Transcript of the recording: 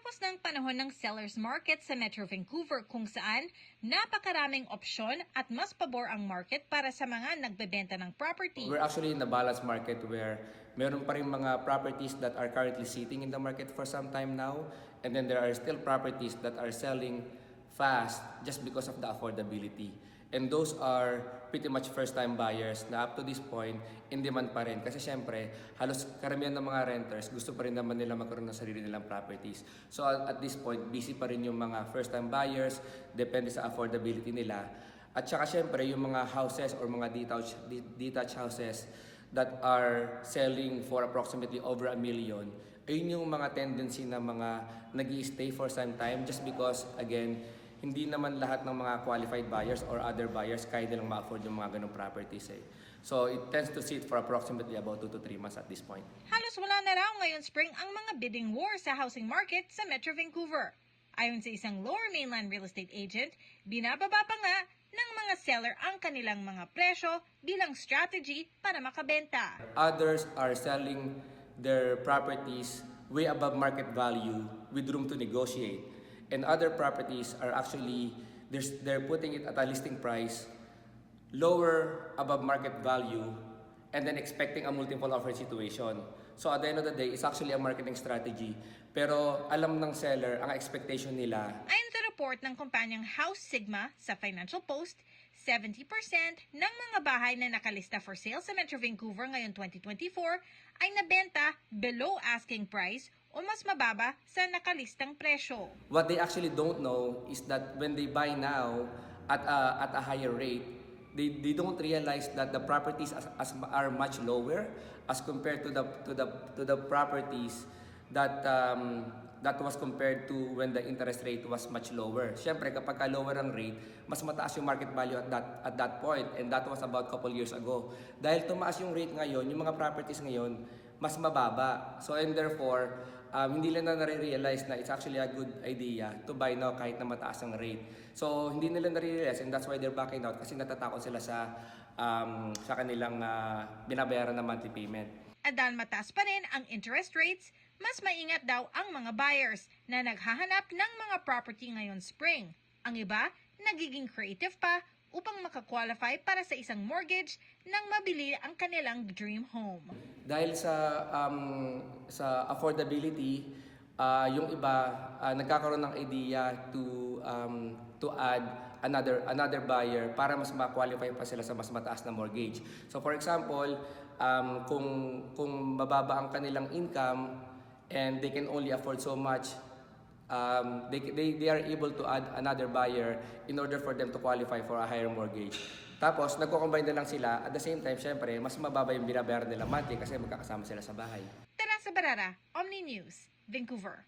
Patapos ng panahon ng seller's market sa Metro Vancouver kung saan napakaraming opsyon at mas pabor ang market para sa mga nagbebenta ng property. We're actually in the balanced market where meron pa rin mga properties that are currently sitting in the market for some time now, and then there are still properties that are selling fast just because of the affordability. And those are pretty much first-time buyers na up to this point, in demand pa rin. Kasi syempre, halos karamihan ng mga renters, gusto pa rin naman nila magkaroon ng sarili nilang properties. So at this point, busy pa rin yung mga first-time buyers, depende sa affordability nila. At saka syempre, yung mga houses or mga detached houses that are selling for approximately over $1 million, ayun yung mga tendency na mga nag-i-stay for some time just because, again, hindi naman lahat ng mga qualified buyers or other buyers kaya nilang ma-afford yung mga ganong properties eh. So it tends to sit for approximately about 2 to 3 months at this point. Halos wala na raw ngayon spring ang mga bidding war sa housing market sa Metro Vancouver. Ayon sa isang Lower Mainland real estate agent, binababa pa nga ng mga seller ang kanilang mga presyo bilang strategy para makabenta. Others are selling their properties way above market value with room to negotiate. And other properties are actually, they're putting it at a listing price lower above market value and then expecting a multiple offer situation. So at the end of the day, it's actually a marketing strategy. Pero alam ng seller, ang expectation nila. Ayon sa report ng kumpanyang House Sigma sa Financial Post, 70% ng mga bahay na nakalista for sale sa Metro Vancouver ngayon 2024 ay nabenta below asking price o mas mababa sa nakalistang presyo. What they actually don't know is that when they buy now at a higher rate, they don't realize that the properties are much lower as compared to the properties that was compared to when the interest rate was much lower. Siyempre, kapag lower ang rate, mas mataas yung market value at that point, and that was about couple years ago. Dahil tumaas yung rate ngayon, yung mga properties ngayon, mas mababa. So, and therefore, hindi nila nare-realize na it's actually a good idea to buy now kahit na mataas ang rate. So, hindi nila nare-realize, and that's why they're backing out kasi natatakot sila sa kanilang binabayaran na monthly payment. At dahil mataas pa rin ang interest rates, mas maingat daw ang mga buyers na naghahanap ng mga property ngayon spring. Ang iba, nagiging creative pa upang makakwalify para sa isang mortgage nang mabili ang kanilang dream home. Dahil sa affordability, yung iba nagkakaroon ng idea to add another buyer para mas ma-qualify pa sila sa mas mataas na mortgage. So for example, kung mababa ang kanilang income and they can only afford so much, they are able to add another buyer in order for them to qualify for a higher mortgage. Tapos, nagko-combine na lang sila. At the same time, syempre, mas mababa yung binabayaran nila monthly kasi magkakasama sila sa bahay. Teresa Barara, Omni News, Vancouver.